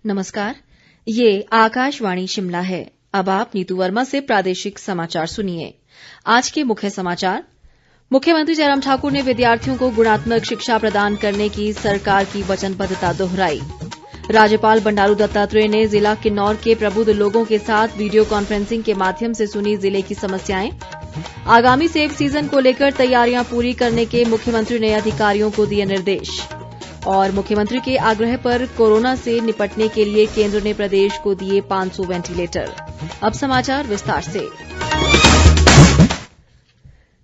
नमस्कार, ये आकाशवाणी शिमला है। अब आप नीतू वर्मा से प्रादेशिक समाचार सुनिए। आज के मुख्य समाचार। मुख्यमंत्री जयराम ठाकुर ने विद्यार्थियों को गुणात्मक शिक्षा प्रदान करने की सरकार की वचनबद्धता दोहराई। राज्यपाल बंडारू दत्तात्रेय ने जिला किन्नौर के प्रबुद्ध लोगों के साथ वीडियो कॉन्फ्रेंसिंग के माध्यम से सुनी जिले की समस्याएं। आगामी सेब सीजन को लेकर तैयारियां पूरी करने के मुख्यमंत्री ने अधिकारियों को दिए निर्देश। और मुख्यमंत्री के आग्रह पर कोरोना से निपटने के लिए केंद्र ने प्रदेश को दिए 500 वेंटिलेटर। अब समाचार विस्तार से।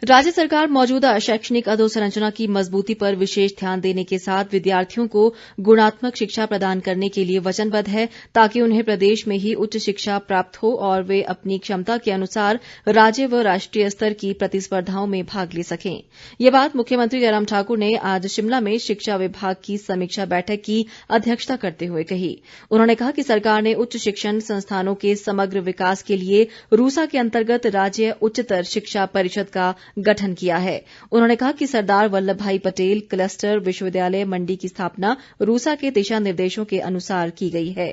राज्य सरकार मौजूदा शैक्षणिक अधोसंरचना की मजबूती पर विशेष ध्यान देने के साथ विद्यार्थियों को गुणात्मक शिक्षा प्रदान करने के लिए वचनबद्ध है, ताकि उन्हें प्रदेश में ही उच्च शिक्षा प्राप्त हो और वे अपनी क्षमता के अनुसार राज्य व राष्ट्रीय स्तर की प्रतिस्पर्धाओं में भाग ले सकें। ये बात मुख्यमंत्री जयराम ठाकुर ने आज शिमला में शिक्षा विभाग की समीक्षा बैठक की अध्यक्षता करते हुए कही। उन्होंने कहा कि सरकार ने उच्च शिक्षण संस्थानों के समग्र विकास के लिए रूसा के अंतर्गत राज्य उच्चतर शिक्षा परिषद का गठन किया है। उन्होंने कहा कि सरदार वल्लभ भाई पटेल क्लस्टर विश्वविद्यालय मंडी की स्थापना रूसा के दिशा निर्देशों के अनुसार की गई है।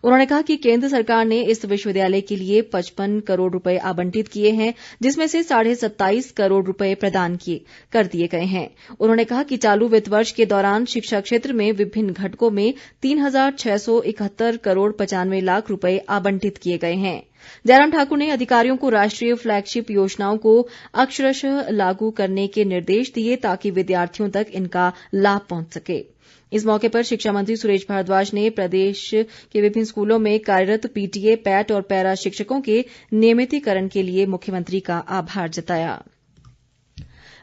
उन्होंने कहा कि केंद्र सरकार ने इस विश्वविद्यालय के लिए 55 करोड़ रुपए आवंटित किए हैं, जिसमें से 27.5 करोड़ रुपए प्रदान कर दिए गए हैं। उन्होंने कहा कि चालू वित्त वर्ष के दौरान शिक्षा क्षेत्र में विभिन्न घटकों में 3,671 करोड़ 95 लाख रुपए आवंटित किए गए हैं। जयराम ठाकुर ने अधिकारियों को राष्ट्रीय फ्लैगशिप योजनाओं को अक्षरशः लागू करने के निर्देश दिए, ताकि विद्यार्थियों तक इनका लाभ पहुंच सके। इस मौके पर शिक्षा मंत्री सुरेश भारद्वाज ने प्रदेश के विभिन्न स्कूलों में कार्यरत पीटीए, पैट और पैरा शिक्षकों के नियमितीकरण के लिए मुख्यमंत्री का आभार जताया।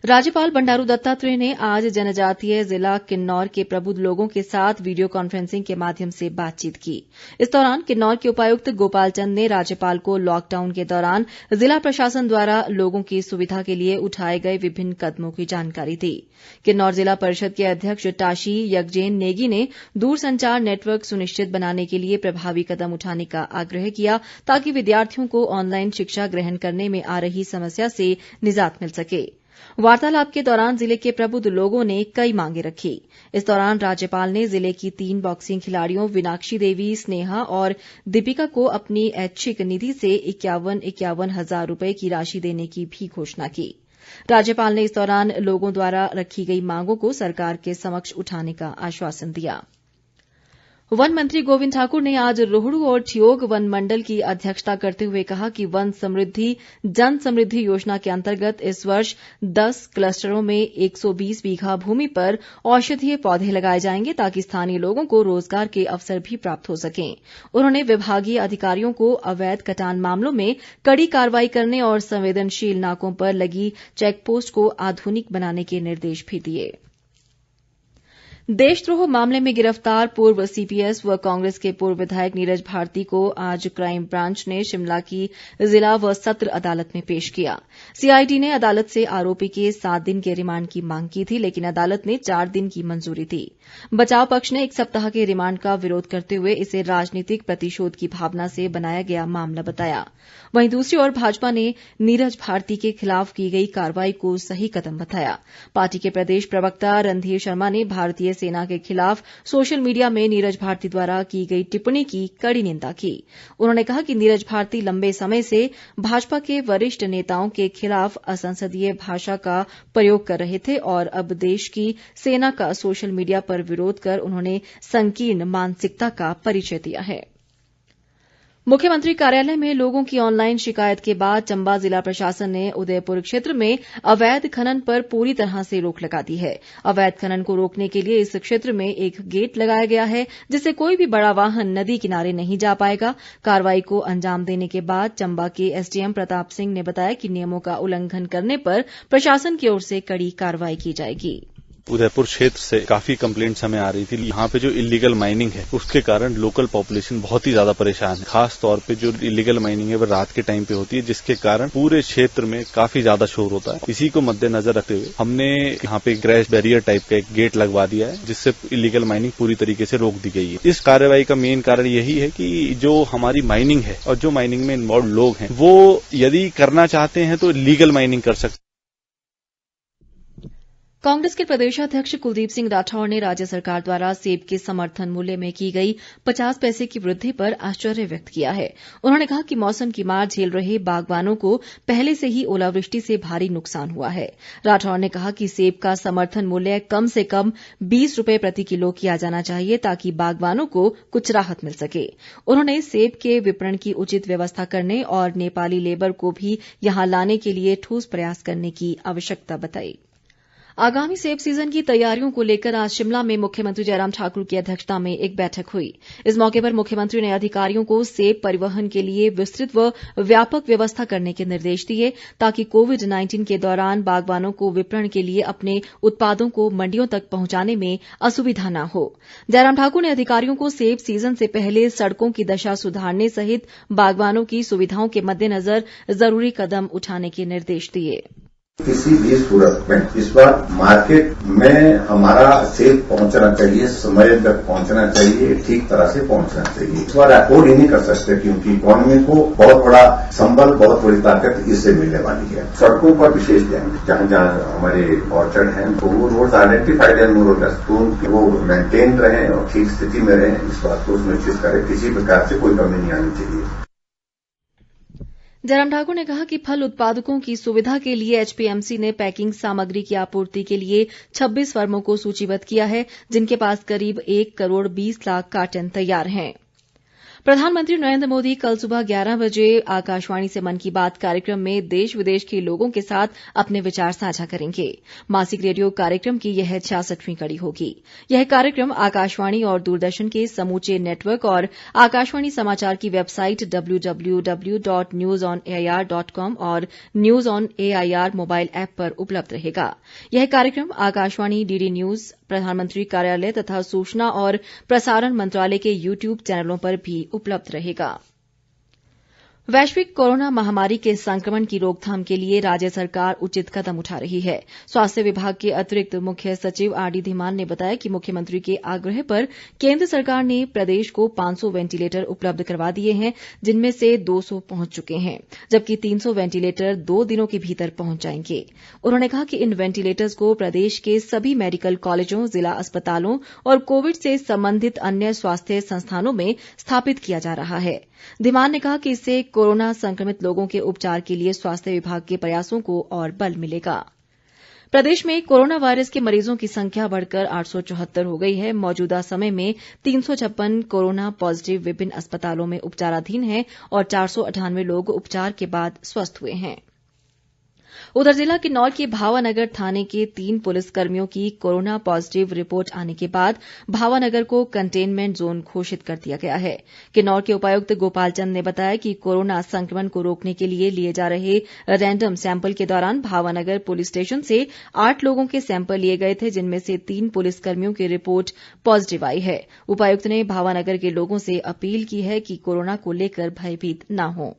राज्यपाल बंडारू दत्तात्रेय ने आज जनजातीय जिला किन्नौर के प्रबुद्ध लोगों के साथ वीडियो कॉन्फ्रेंसिंग के माध्यम से बातचीत की। इस दौरान किन्नौर के उपायुक्त गोपाल चंद ने राज्यपाल को लॉकडाउन के दौरान जिला प्रशासन द्वारा लोगों की सुविधा के लिए उठाए गए विभिन्न कदमों की जानकारी दी। किन्नौर जिला परिषद के अध्यक्ष टाशी यगजेन नेगी ने दूरसंचार नेटवर्क सुनिश्चित बनाने के लिए प्रभावी कदम उठाने का आग्रह किया, ताकि विद्यार्थियों को ऑनलाइन शिक्षा ग्रहण करने में आ रही समस्या से निजात मिल सके। वार्तालाप के दौरान जिले के प्रबुद्ध लोगों ने कई मांगे रखी। इस दौरान राज्यपाल ने जिले की 3 बॉक्सिंग खिलाड़ियों विनाक्षी देवी, स्नेहा और दीपिका को अपनी ऐच्छिक निधि से 51 हजार रुपए की राशि देने की भी घोषणा की। राज्यपाल ने इस दौरान लोगों द्वारा रखी गई मांगों को सरकार के समक्ष उठाने का आश्वासन दिया। वन मंत्री गोविंद ठाकुर ने आज रोहडू और ठियोग वन मंडल की अध्यक्षता करते हुए कहा कि वन समृद्धि जन समृद्धि योजना के अंतर्गत इस वर्ष 10 क्लस्टरों में 120 बीघा भूमि पर औषधीय पौधे लगाए जाएंगे, ताकि स्थानीय लोगों को रोजगार के अवसर भी प्राप्त हो सकें। उन्होंने विभागीय अधिकारियों को अवैध कटान मामलों में कड़ी कार्रवाई करने और संवेदनशील नाकों पर लगी चेकपोस्ट को आधुनिक बनाने के निर्देश भी दिए। देशद्रोह मामले में गिरफ्तार पूर्व सीपीएस व कांग्रेस के पूर्व विधायक नीरज भारती को आज क्राइम ब्रांच ने शिमला की जिला व सत्र अदालत में पेश किया। सीआईडी ने अदालत से आरोपी के 7 दिन के रिमांड की मांग की थी, लेकिन अदालत ने 4 दिन की मंजूरी दी। बचाव पक्ष ने 1 सप्ताह के रिमांड का विरोध करते हुए इसे राजनीतिक प्रतिशोध की भावना से बनाया गया मामला बताया। वहीं दूसरी ओर भाजपा ने नीरज भारती के खिलाफ की गई कार्रवाई को सही कदम बताया। पार्टी के प्रदेश प्रवक्ता रणधीर शर्मा ने भारतीय सेना के खिलाफ सोशल मीडिया में नीरज भारती द्वारा की गई टिप्पणी की कड़ी निंदा की। उन्होंने कहा कि नीरज भारती लंबे समय से भाजपा के वरिष्ठ नेताओं के खिलाफ असंसदीय भाषा का प्रयोग कर रहे थे और अब देश की सेना का सोशल मीडिया पर विरोध कर उन्होंने संकीर्ण मानसिकता का परिचय दिया है। मुख्यमंत्री कार्यालय में लोगों की ऑनलाइन शिकायत के बाद चंबा जिला प्रशासन ने उदयपुर क्षेत्र में अवैध खनन पर पूरी तरह से रोक लगा दी है। अवैध खनन को रोकने के लिए इस क्षेत्र में एक गेट लगाया गया है, जिससे कोई भी बड़ा वाहन नदी किनारे नहीं जा पाएगा। कार्रवाई को अंजाम देने के बाद चंबा के एसडीएम प्रताप सिंह ने बताया कि नियमों का उल्लंघन करने पर प्रशासन की ओर से कड़ी कार्रवाई की जाएगी। उदयपुर क्षेत्र से काफी कंप्लेंट्स हमें आ रही थी। यहाँ पे जो इलीगल माइनिंग है उसके कारण लोकल पॉपुलेशन बहुत ही ज्यादा परेशान है। खास तौर पे जो इलीगल माइनिंग है वो रात के टाइम पे होती है, जिसके कारण पूरे क्षेत्र में काफी ज्यादा शोर होता है। इसी को मद्देनजर रखते हुए हमने यहाँ पे ग्रेस बैरियर टाइप का एक गेट लगवा दिया है, जिससे इलीगल माइनिंग पूरी तरीके से रोक दी गई है। इस कार्रवाई का मेन कारण यही है कि जो हमारी माइनिंग है और जो माइनिंग में इन्वॉल्व लोग हैं वो यदि करना चाहते हैं तो लीगल माइनिंग कर सकते हैं। कांग्रेस के प्रदेशाध्यक्ष कुलदीप सिंह राठौर ने राज्य सरकार द्वारा सेब के समर्थन मूल्य में की गई 50 पैसे की वृद्धि पर आश्चर्य व्यक्त किया है। उन्होंने कहा कि मौसम की मार झेल रहे बागवानों को पहले से ही ओलावृष्टि से भारी नुकसान हुआ है। राठौर ने कहा कि सेब का समर्थन मूल्य कम से कम 20 रुपए प्रति किलो किया जाना चाहिए ताकि बागवानों को कुछ राहत मिल सके। उन्होंने सेब के विपणन की उचित व्यवस्था करने और नेपाली लेबर को भी यहां लाने के लिए ठोस प्रयास करने की आवश्यकता बताई। आगामी सेब सीजन की तैयारियों को लेकर आज शिमला में मुख्यमंत्री जयराम ठाकुर की अध्यक्षता में एक बैठक हुई। इस मौके पर मुख्यमंत्री ने अधिकारियों को सेब परिवहन के लिए विस्तृत व व्यापक व्यवस्था करने के निर्देश दिए ताकि कोविड-19 के दौरान बागवानों को विपणन के लिए अपने उत्पादों को मंडियों तक पहुंचाने में असुविधा न हो। जयराम ठाकुर ने अधिकारियों को सेब सीजन से पहले सड़कों की दशा सुधारने सहित बागवानों की सुविधाओं के मद्देनजर जरूरी कदम उठाने के निर्देश दिए। किसी भी सूरत में इस बार मार्केट में हमारा सेब पहुंचना चाहिए, समय तक पहुंचना चाहिए, ठीक तरह से पहुंचना चाहिए। इस बार अफोर्ड ही नहीं कर सकते क्योंकि इकोनॉमी को बहुत बड़ा संबल, बहुत बड़ी ताकत इससे मिलने वाली है। सड़कों पर विशेष ध्यान, जहां जहां हमारे ऑर्चर्ड हैं तो वो रोड आइडेंटिफाइड है, वो मेंटेन रहे और ठीक स्थिति में रहे, इस बात को सुनिश्चित करें। किसी प्रकार से कोई कमी नहीं आनी चाहिए। जयराम ठाकुर ने कहा कि फल उत्पादकों की सुविधा के लिए एचपीएमसी ने पैकिंग सामग्री की आपूर्ति के लिए 26 फर्मों को सूचीबद्ध किया है, जिनके पास करीब 1 करोड़ 20 लाख कार्टन तैयार हैं। प्रधानमंत्री नरेंद्र मोदी कल सुबह 11 बजे आकाशवाणी से मन की बात कार्यक्रम में देश विदेश के लोगों के साथ अपने विचार साझा करेंगे। मासिक रेडियो कार्यक्रम की यह 66वीं कड़ी होगी। यह कार्यक्रम आकाशवाणी और दूरदर्शन के समूचे नेटवर्क और आकाशवाणी समाचार की वेबसाइट www.newsonair.com और news on AIR mobile app पर उपलब्ध रहेगा। यह कार्यक्रम आकाशवाणी, डीडी न्यूज, प्रधानमंत्री कार्यालय तथा सूचना और प्रसारण मंत्रालय के यूट्यूब चैनलों पर भी उपलब्ध रहेगा। वैश्विक कोरोना महामारी के संक्रमण की रोकथाम के लिए राज्य सरकार उचित कदम उठा रही है। स्वास्थ्य विभाग के अतिरिक्त मुख्य सचिव आरडी धीमान ने बताया कि मुख्यमंत्री के आग्रह पर केंद्र सरकार ने प्रदेश को 500 वेंटिलेटर उपलब्ध करवा दिए हैं, जिनमें से 200 पहुंच चुके हैं, जबकि 300 वेंटिलेटर 2 दिनों के भीतर पहुंच जाएंगे। उन्होंने कहा कि इन वेंटिलेटर्स को प्रदेश के सभी मेडिकल कॉलेजों, जिला अस्पतालों और कोविड से संबंधित अन्य स्वास्थ्य संस्थानों में स्थापित किया जा रहा है। धीमान ने कहा कि इससे कोरोना संक्रमित लोगों के उपचार के लिए स्वास्थ्य विभाग के प्रयासों को और बल मिलेगा। प्रदेश में कोरोना वायरस के मरीजों की संख्या बढ़कर 874 हो गई है। मौजूदा समय में 356 कोरोना पॉजिटिव विभिन्न अस्पतालों में उपचाराधीन हैं और 498 लोग उपचार के बाद स्वस्थ हुए हैं। उधर जिला किन्नौर के भावानगर थाने के 3 पुलिस कर्मियों की कोरोना पॉजिटिव रिपोर्ट आने के बाद भावानगर को कंटेनमेंट जोन घोषित कर दिया गया है। किन्नौर के उपायुक्त गोपाल चंद ने बताया कि कोरोना संक्रमण को रोकने के लिए लिए जा रहे रैंडम सैंपल के दौरान भावानगर पुलिस स्टेशन से 8 लोगों के सैंपल लिए गए थे, जिनमें से 3 पुलिस कर्मियों की रिपोर्ट पॉजिटिव आई है। उपायुक्त ने भावानगर के लोगों से अपील की है कि कोरोना को लेकर भयभीत न हों।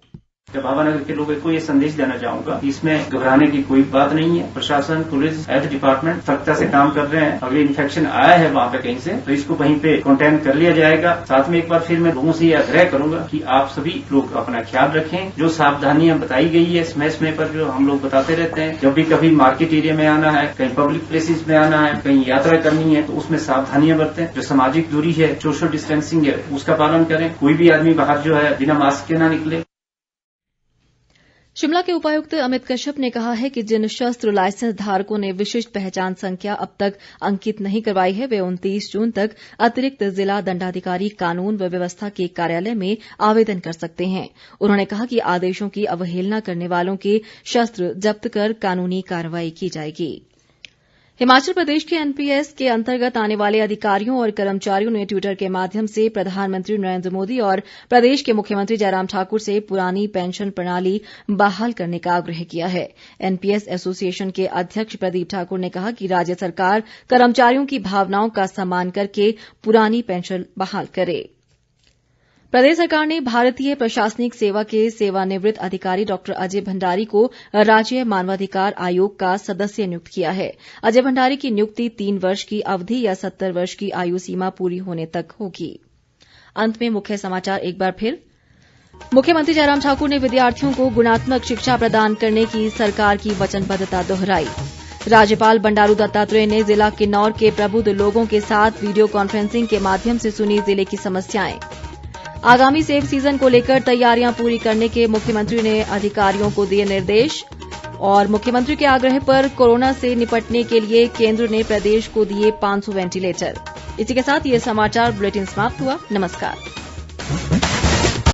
भावानगर के लोगों को ये संदेश देना चाहूंगा, इसमें घबराने की कोई बात नहीं है। प्रशासन, पुलिस, हेल्थ डिपार्टमेंट सख्ता से काम कर रहे हैं। अगर इन्फेक्शन आया है वहां पे कहीं से तो इसको वहीं पे कंटेन कर लिया जाएगा। साथ में एक बार फिर मैं लोगों से ये आग्रह करूंगा कि आप सभी लोग अपना ख्याल रखें। जो सावधानियां बताई गई है समय पर जो हम लोग बताते रहते हैं, जब भी कभी मार्केट एरिया में आना है, कहीं पब्लिक प्लेसेस में आना है, कहीं यात्रा करनी है तो उसमें सावधानियां बरतें। जो सामाजिक दूरी है, सोशल डिस्टेंसिंग है, उसका पालन करें। कोई भी आदमी बाहर जो है बिना मास्क के ना निकले। शिमला के उपायुक्त अमित कश्यप ने कहा है कि जिन शस्त्र लाइसेंस धारकों ने विशिष्ट पहचान संख्या अब तक अंकित नहीं करवाई है, वे 29 जून तक अतिरिक्त जिला दंडाधिकारी कानून व व्यवस्था के कार्यालय में आवेदन कर सकते हैं। उन्होंने कहा कि आदेशों की अवहेलना करने वालों के शस्त्र जब्त कर कानूनी कार्रवाई की जाएगी। हिमाचल प्रदेश के एनपीएस के अंतर्गत आने वाले अधिकारियों और कर्मचारियों ने ट्विटर के माध्यम से प्रधानमंत्री नरेंद्र मोदी और प्रदेश के मुख्यमंत्री जयराम ठाकुर से पुरानी पेंशन प्रणाली बहाल करने का आग्रह किया है। एनपीएस एसोसिएशन के अध्यक्ष प्रदीप ठाकुर ने कहा कि राज्य सरकार कर्मचारियों की भावनाओं का सम्मान करके पुरानी पेंशन बहाल करे। प्रदेश सरकार ने भारतीय प्रशासनिक सेवा के सेवानिवृत्त अधिकारी डॉक्टर अजय भंडारी को राज्य मानवाधिकार आयोग का सदस्य नियुक्त किया है। अजय भंडारी की नियुक्ति 3 वर्ष की अवधि या 70 वर्ष की आयु सीमा पूरी होने तक होगी। अंत में मुख्य समाचार एक बार फिर। मुख्यमंत्री जयराम ठाकुर ने विद्यार्थियों को गुणात्मक शिक्षा प्रदान करने की सरकार की वचनबद्धता दोहराई। राज्यपाल बंडारू दत्तात्रेय ने जिला किन्नौर के प्रबुद्ध लोगों के साथ वीडियो कॉन्फ्रेंसिंग के माध्यम से सुनी जिले की समस्याएं। आगामी सेब सीजन को लेकर तैयारियां पूरी करने के मुख्यमंत्री ने अधिकारियों को दिए निर्देश। और मुख्यमंत्री के आग्रह पर कोरोना से निपटने के लिए केंद्र ने प्रदेश को दिए 500 वेंटिलेटर। इसी के साथ ये समाचार बुलेटिन समाप्त हुआ। नमस्कार।